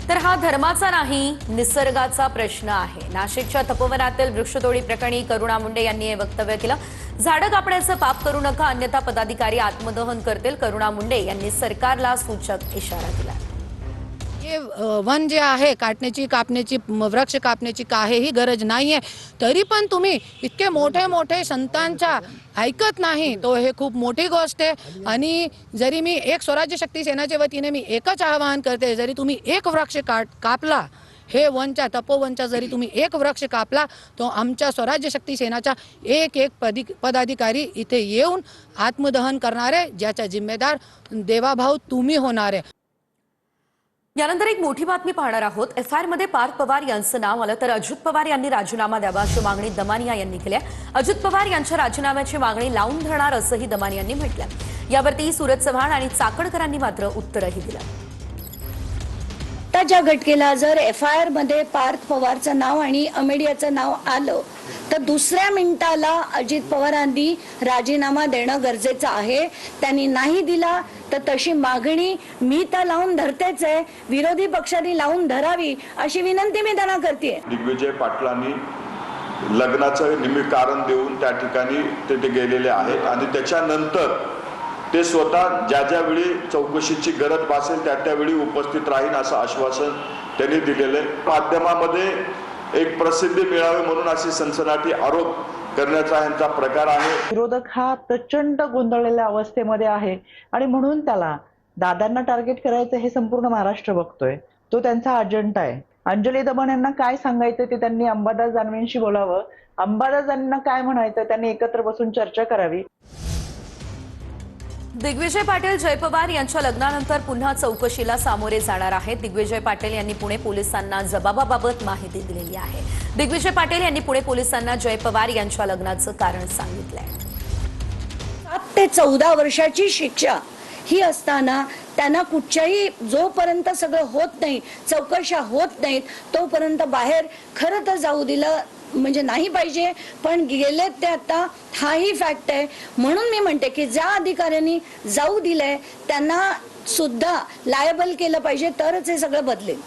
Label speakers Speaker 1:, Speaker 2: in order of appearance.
Speaker 1: तर हा धर्माचा नाही निसर्गाचा प्रश्न आहे। नाशिकच्या तपोवनातील वृक्षतोडी प्रकरणी करुणा मुंडे यांनी हे वक्तव्य केलं। झाडं कापण्याचं पाप करू नका, अन्यथा पदाधिकारी आत्मदहन करतील। करुणा मुंडे यांनी सरकारला सूचक इशारा दिला।
Speaker 2: हे वन जे आहे काटण्याची कापण्याची वृक्ष कापण्याची काहीही गरज नाहीये, तरी पण तुम्ही इतके मोठे मोठे संतांच्या ऐकत नाही, तो हे खूप मोठी गोष्ट आहे। आणि जरी मी एक स्वराज्य शक्ती सेनाच्या वतीने मी एकच आवाहन करते, जरी तुम्ही एक वृक्ष कापला, हे वनच्या तपोवनचा जरी तुम्ही एक वृक्ष कापला, तो आमच्या स्वराज्य शक्ती सेनाचा एक एक पदाधिकारी इथे येऊन आत्मदहन करणारे, ज्याचा जिम्मेदार देवाभाऊ तुम्ही होणार आहे।
Speaker 1: यानंतर एक मोठी बातमी पाहणार आहोत। एफआयआर मध्ये पार्थ पवार यांचं नाव आलं, तर अजित पवार यांनी राजीनामा द्यावा अशी मागणी दमानिया यांनी केली आहे। अजित पवार यांच्या राजीनाम्याची मागणी लावून धरणार असंही दमानिया यांनी म्हटलं। यावरती सूरज चव्हाण आणि चाकणकरांनी मात्र उत्तरही दिलं।
Speaker 3: ज्या घटकेला जर एफआयआर मध्ये पार्थ पवारचं नाव आणि अमेडियाचं नाव आलं, तर दुसऱ्या मिनिटाला अजित पवारांनी राजीनामा देणं गरजेचं आहे। त्यांनी नाही दिला तर तशी मागणी मी तर लावून धरतेच आहे, विरोधी पक्षांनी लावून धरावी अशी विनंती मी त्यांना करते।
Speaker 4: दिग्विजय पाटलांनी लग्नाचं निमित्त कारण देऊन त्या ठिकाणी ते गेलेले आहेत आणि त्याच्यानंतर ते स्वतः ज्या वेळी चौकशीची गरज भासेल त्यावेळी उपस्थित राहील असं आश्वासन त्यांनी दिलेलं आहे। माध्यमामध्ये एक प्रसिद्धी मिळावी म्हणून अशी सनसनाटी आरोप करण्याचा यांचा प्रकार आहे।
Speaker 5: विरोधक हा प्रचंड गोंधळलेल्या अवस्थेमध्ये आहे आणि म्हणून त्याला दादांना टार्गेट करायचं हे संपूर्ण महाराष्ट्र बघतोय, तो त्यांचा अजेंडा आहे। अंजली दमन यांना काय सांगायचं ते त्यांनी अंबादास दानवेंशी बोलावं, अंबादास दानवेंना काय म्हणायचं त्यांनी एकत्र बसून चर्चा करावी।
Speaker 1: दिग्विजय पाटील जय पवार यांच्या लग्नानंतर पुन्हा चौकशीला सामोरे जाणार आहेत। दिग्विजय पाटील यांनी पुणे पोलिसांना जबाबाबाबत माहिती दिलेली आहे। दिग्विजय पाटील यांनी पुणे पोलिसांना जय पवार यांच्या लग्नाचं कारण सांगितलंय।
Speaker 3: 7 ते 14 वर्षाची शिक्षा ही असताना त्यांना कुठच्याही जोपर्यंत सगळं होत नाही, चौकशा होत नाहीत, तोपर्यंत बाहेर खरं तर जाऊ दिलं म्हणजे नाही पाहिजे। पण गेलेत ते आता, हाही फॅक्ट आहे। म्हणून मी म्हणते की ज्या अधिकाऱ्यांनी जाऊ दिलंय त्यांना सुद्धा लायबल केलं पाहिजे, तरच हे सगळं बदलेल।